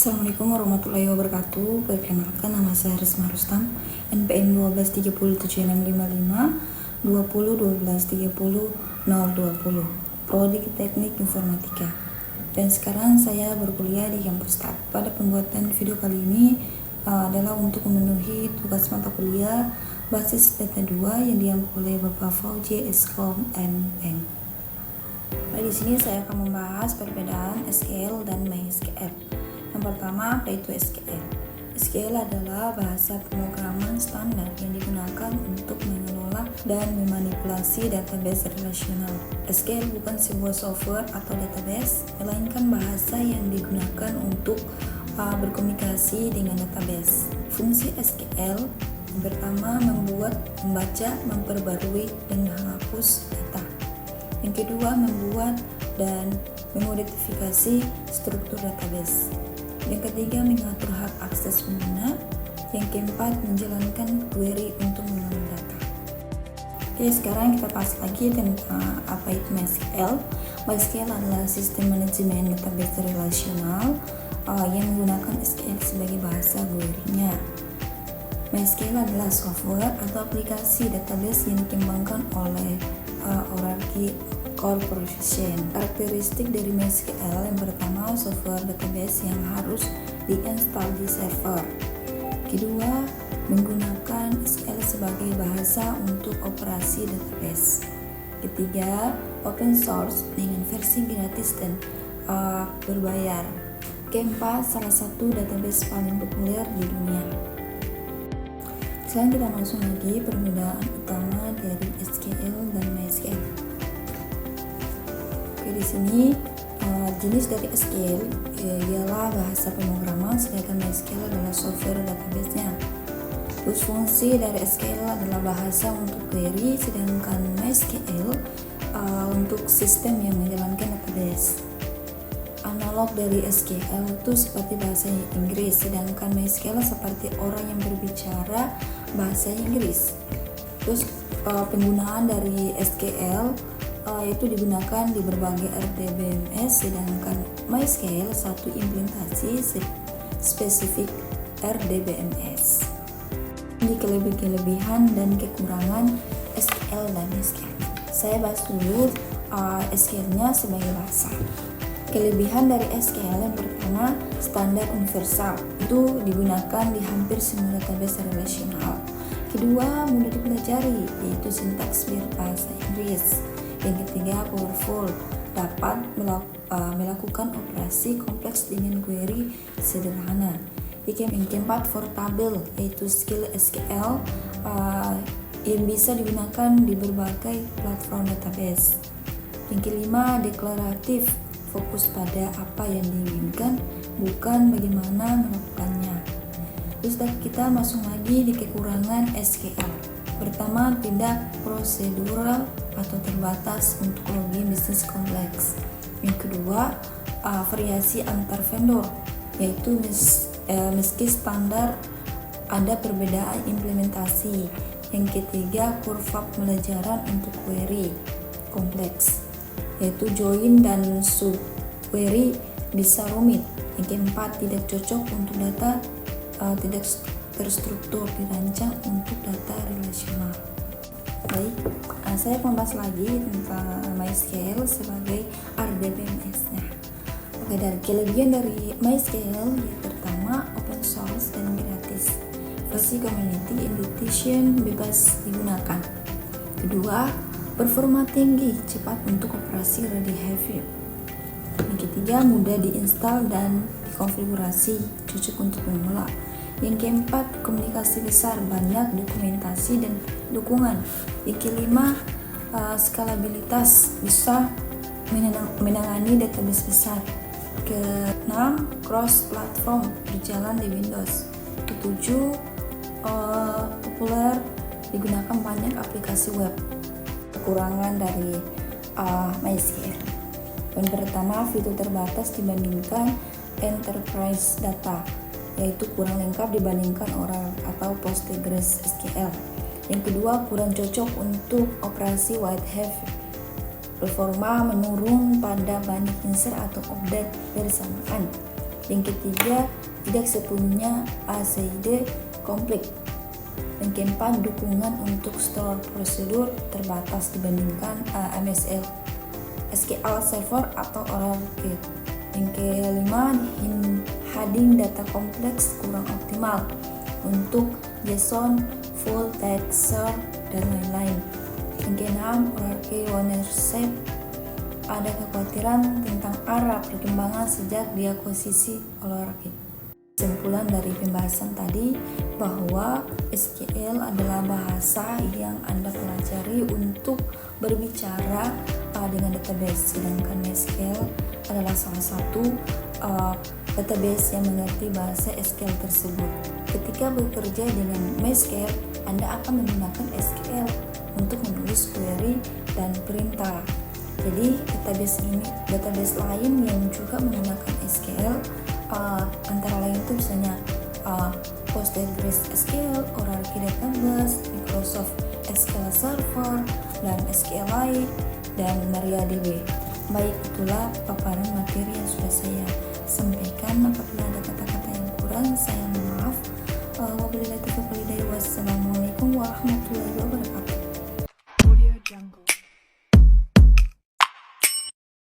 Assalamualaikum warahmatullahi wabarakatuh. Perkenalkan, nama saya Risma Rustam, NPM 1237655 201230 Prodi Teknik Informatika. Dan sekarang saya berkuliah di kampus TAP. Pada pembuatan video kali ini adalah untuk memenuhi tugas mata kuliah basis data 2 yang diampu oleh Bapak Fauji Eskom MM. Di sini saya akan membahas perbedaan SQL dan MySQL. Yang pertama, yaitu SQL. SQL adalah bahasa pemrograman standar yang digunakan untuk mengelola dan memanipulasi database relasional. SQL bukan sebuah software atau database, melainkan bahasa yang digunakan untuk berkomunikasi dengan database. Fungsi SQL yang pertama membuat, membaca, memperbarui, dan menghapus data. Yang kedua, membuat dan memodifikasi struktur database. Yang ketiga, mengatur hak akses pengguna. Yang keempat, menjalankan query untuk mengambil data. Oke, sekarang kita bahas lagi tentang apa itu MySQL. MySQL adalah sistem manajemen database relasional yang menggunakan SQL sebagai bahasa query-nya. MySQL adalah software atau aplikasi database yang dikembangkan oleh Oracle Corporation. Karakteristik dari MySQL yang pertama, software database yang harus diinstal di server. Kedua, menggunakan SQL sebagai bahasa untuk operasi database. Ketiga, open source dengan versi gratis dan berbayar. Keempat, salah satu database paling populer di dunia. Sekarang kita langsung lagi perbedaan utama dari SQL dan MySQL. Oke, di sini jenis dari SQL ialah bahasa pemrograman, sedangkan MySQL adalah software database-nya. Terus fungsi dari SQL adalah bahasa untuk query, sedangkan MySQL untuk sistem yang menjalankan database. Analog dari SQL itu seperti bahasa Inggris, sedangkan MySQL seperti orang yang berbicara bahasa Inggris. Terus penggunaan dari SQL itu digunakan di berbagai RDBMS, sedangkan MySQL satu implementasi spesifik RDBMS. Di kelebihan dan kekurangan SQL dan MySQL. Saya bahas dulu SQL-nya sebagai bahasa. Kelebihan dari SQL yang pertama, standar universal. Itu digunakan di hampir semua database relasional. Kedua, mudah dipelajari, yaitu sintaks berbahasa Inggris. Yang ketiga, powerful, dapat melakukan operasi kompleks dengan query sederhana. Yang keempat, portable, yaitu skill SQL yang bisa digunakan di berbagai platform database. Yang kelima, deklaratif, fokus pada apa yang diinginkan, bukan bagaimana melakukannya. Terus kita masuk lagi di kekurangan SQL. Pertama, tidak prosedural atau terbatas untuk login bisnis kompleks. Yang kedua, variasi antar vendor, yaitu meski standar ada perbedaan implementasi. Yang ketiga, kurva pembelajaran untuk query kompleks, yaitu join dan sub query bisa rumit. Yang keempat, tidak cocok untuk data tidak terstruktur, dirancang untuk data relasional. Baik, saya membahas lagi tentang MySQL sebagai RDBMS-nya. Oke, dari kelebihan dari MySQL yang pertama, open source dan gratis. Versi community edition bebas digunakan. Kedua, performa tinggi, cepat untuk operasi ready heavy. Yang ketiga, mudah diinstal dan dikonfigurasi, cocok untuk pemula. Yang keempat, komunikasi besar, banyak dokumentasi dan dukungan. Yang kelima, skalabilitas, bisa menangani database besar. Keenam, cross platform, berjalan di Windows. Ketujuh, populer, digunakan banyak aplikasi web. Kekurangan dari MySQL. Yang pertama, fitur terbatas dibandingkan enterprise data, yaitu kurang lengkap dibandingkan Oracle atau PostgreSQL. Yang kedua, kurang cocok untuk operasi wide heavy. Performa menurun pada banyak insert atau update bersamaan. Yang ketiga, tidak sepenuhnya ACID komplit. Yang keempat, dukungan untuk store prosedur terbatas dibandingkan MSL, SQL Server atau Oracle. Yang kelima, heading data kompleks kurang optimal untuk JSON, full text, dan lain-lain. Yang keenam, Oracle ownership. Ada kekhawatiran tentang arah perkembangan sejak diakuisisi oleh Oracle. Kesimpulan dari pembahasan tadi bahwa SQL adalah bahasa yang Anda pelajari untuk berbicara dengan database, sedangkan MySQL adalah salah satu database yang mengerti bahasa SQL tersebut. Ketika bekerja dengan MySQL, Anda akan menggunakan SQL untuk menulis query dan perintah. Jadi database lain yang juga menggunakan SQL antara lain itu misalnya PostgreSQL, Oracle Database, Microsoft SQL Server, dan SQLite, dan MariaDB. Baik, itulah paparan materi yang sudah saya sampaikan. Apabila ada kata-kata yang kurang, saya mohon maaf. Wabillahi taufiq wal hidayah. Wassalamualaikum warahmatullahi